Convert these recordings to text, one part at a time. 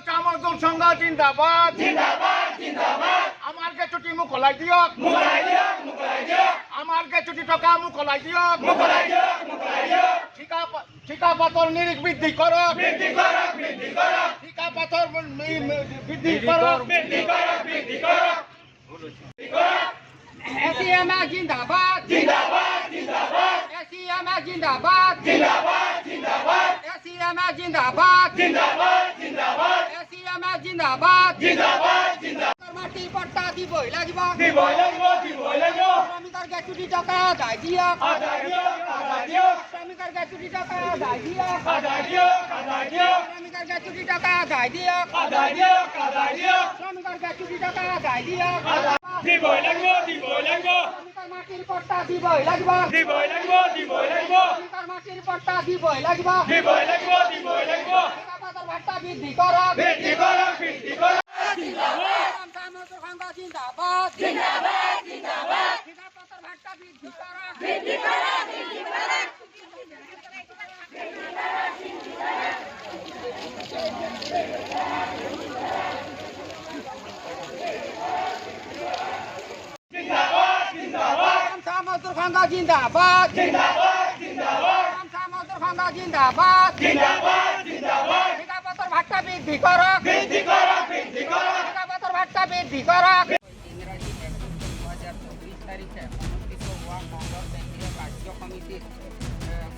মজদুর সংঘ জিন্দাবাদ জিন্দাবাদ জিন্দাবাদ আমার কে ছুটি মুখলাই দিয়ক মুকলাই দিয়ক মুকলাই দিয়ক আমার কে ছুটি টাকা মুখলাই দিয়ক মুকলাই দিয়ক মুকলাই দিয়ক ঠিকা পাথর নিরিখ বৃদ্ধি করক বৃদ্ধি করক বৃদ্ধি করক ঠিকা পাথর বৃদ্ধি করক বৃদ্ধি করক বৃদ্ধি করক এসিএমএ জিন্দাবাদ জিন্দাবাদ জিন্দাবাদ এসিএমএ জিন্দাবাদ জিন্দাবাদ জিন্দাবাদ এসিএমএ জিন্দাবাদ জিন্দাবাদ জিন্দাবাদ এসিএমএ জিন্দাবাদ জিন্দাবাদ জিন্দাবাদ মাটির পট্টা দিবই লাগিব দিবই লাগিব দিবই লাগিব শ্রমিকের গ্যাচুটি টাকা আদায় দিয়ক আদায় দিয়ক আদায় দিয়ক শ্রমিকের গ্যাচুটি টাকা আদায় দিয়ক আদায় দিয়ক আদায় দিয়ক শ্রমিকের গ্যাচুটি টাকা আদায় দিয়ক আদায় দিয়ক আদায় দিয়ক শ্রমিকের গ্যাচুটি টাকা আদায় দিয়ক দিবই লাগিব দিবই লাগিব শ্রমিকের মাটির পট্টা দিবই লাগিব দিবই লাগিব দিবই লাগিব শ্রমিকের মাটির পট্টা দিবই লাগিব দিবই লাগিব দিবই লাগিব ঠিকাদার ভাতা বৃদ্ধি করক বৃদ্ধি করক বৃদ্ধি করক জিন্দাবাদ জিন্দাবাদ জিন্দাবাদ ঠিকাদার ভাতা বৃদ্ধি করক বৃদ্ধি করক বৃদ্ধি করক জিন্দাবাদ জিন্দাবাদ মজদুর সংঘ জিন্দাবাদ জিন্দাবাদ জিন্দাবাদ মজদুর সংঘ জিন্দাবাদ জিন্দাবাদ জিন্দাবাদ ঠিকাদার ভাতা বৃদ্ধি করক বৃদ্ধি করক বৃদ্ধি করক ঠিকাদার ভাতা বৃদ্ধি করক ইংরাজি ২০২৪ তারিখে অনুষ্ঠিত হোৱা কংগ্ৰেছ কেন্দ্ৰীয়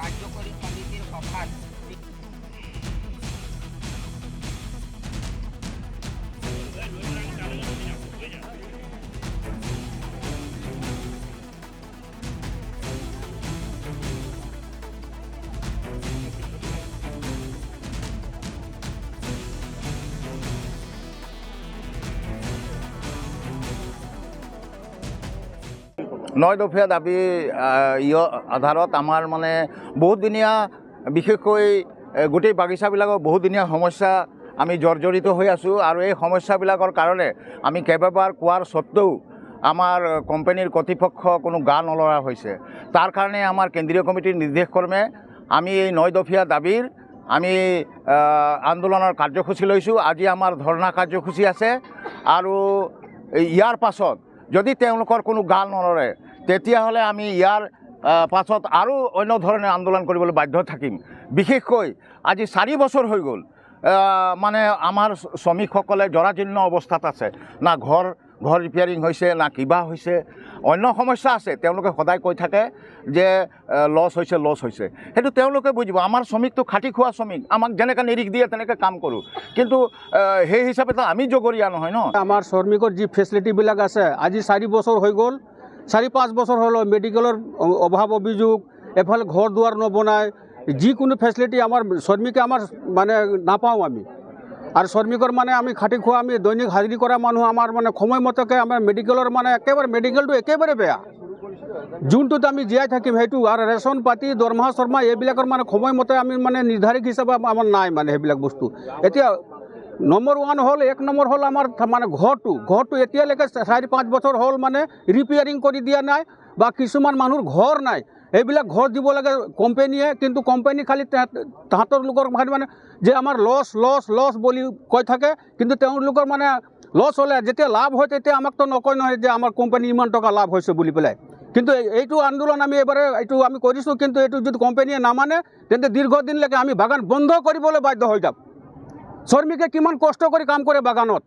কাৰ্যকৰী সমিতিৰ সভাত নয় দফীয়া দাবী আধাৰত আমাৰ মানে বহুতদিনীয়া বিশেষকৈ গোটেই বাগিচাবিলাকৰ বহুদিনীয়া সমস্যা আমি জৰ্জৰিত হৈ আছোঁ আৰু এই সমস্যাবিলাকৰ কাৰণে আমি কেইবাবাৰ কোৱাৰ স্বত্তেও আমাৰ কোম্পানীৰ কৰ্তৃপক্ষ কোনো গা নলৰা হৈছে। তাৰ কাৰণে আমাৰ কেন্দ্ৰীয় কমিটিৰ নিৰ্দেশক্ৰমে আমি এই ৯ দফীয়া দাবীৰ আমি আন্দোলনৰ কাৰ্যসূচী লৈছোঁ। আজি আমাৰ ধৰ্ণা কাৰ্যসূচী আছে আৰু ইয়াৰ পাছত যদি তেওঁলোকৰ কোনো গাল নলৰে তেতিয়াহ'লে আমি ইয়াৰ পাছত আৰু অন্য ধৰণে আন্দোলন কৰিবলৈ বাধ্য থাকিম। বিশেষকৈ আজি ৪ বছৰ হৈ গ'ল মানে আমাৰ শ্ৰমিকসকলে জৰাজীৰ্ণ অৱস্থাত আছে, না ঘৰ ৰিপেয়াৰিং হৈছে না কিবা হৈছে, অন্য সমস্যা আছে। তেওঁলোকে সদায় কৈ থাকে যে লছ হৈছে, সেইটো তেওঁলোকে বুজিব। আমাৰ শ্ৰমিকটো খাটি খোৱা শ্ৰমিক, আমাক যেনেকৈ নিৰিখ দিয়ে তেনেকৈ কাম কৰোঁ, কিন্তু সেই হিচাপেতো আমি জগৰীয়া নহয় ন। আমাৰ শ্ৰমিকৰ যি ফেচিলিটিবিলাক আছে আজি ৪ বছৰ হৈ গ'ল, ৪-৫ বছৰ হ'ল মেডিকেলৰ অভাৱ অভিযোগ, এফালে ঘৰ দুৱাৰ নবনায়, যিকোনো ফেচিলিটি আমাৰ শ্ৰমিকে আমাৰ মানে নাপাওঁ আমি। আৰু শ্ৰমিকৰ মানে আমি খাটি খোৱা, আমি দৈনিক হাজিৰি কৰা মানুহ, আমাৰ মানে সময়মতে আমাৰ মেডিকেলৰ মানে একেবাৰে মেডিকেলটো একেবাৰে বেয়া। যোনটোত আমি জীয়াই থাকিম সেইটো, আৰু ৰেচন পাতি দৰমহা চৰমহা এইবিলাকৰ মানে সময়মতে আমি মানে নিৰ্ধাৰিত হিচাপে আমাৰ নাই মানে সেইবিলাক বস্তু। এতিয়া নম্বৰ 1 হ'ল, 1 নম্বৰ হ'ল আমাৰ মানে ঘৰটো এতিয়ালৈকে ৪-৫ বছৰ হ'ল মানে ৰিপেয়াৰিং কৰি দিয়া নাই, বা কিছুমান মানুহৰ ঘৰ নাই। এইবিলাক ঘৰ দিব লাগে কোম্পানীয়ে, কিন্তু কোম্পানী খালি তাহাঁতৰ লোকৰ মানে যে আমাৰ লছ বুলি কৈ থাকে, কিন্তু তেওঁলোকৰ মানে লছ হ'লে যেতিয়া লাভ হয় তেতিয়া আমাকতো নকয় নহয় যে আমাৰ কোম্পানী ইমান টকা লাভ হৈছে বুলি পেলাই। কিন্তু এইটো আন্দোলন আমি এবাৰে এইটো আমি কৰিছোঁ, কিন্তু এইটো যদি কোম্পানীয়ে নামানে তেন্তে দীৰ্ঘদিনলৈকে আমি বাগান বন্ধ কৰিবলৈ বাধ্য হৈ যাম। শ্ৰমিকে কিমান কষ্ট কৰি কাম কৰে বাগানত,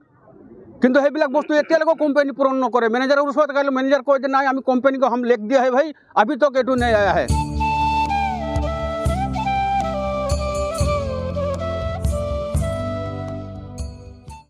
কিন্তু সেইবিলাক বস্তু এতিয়ালৈকে কোম্পানী পূৰণ নকৰে। মেনেজাৰৰ ওচৰত গ'লে মেনেজাৰ কয় যে নাই, আমি কোম্পানী को हम लिख दिया है भाई, अभी तक एटू नहीं आया है।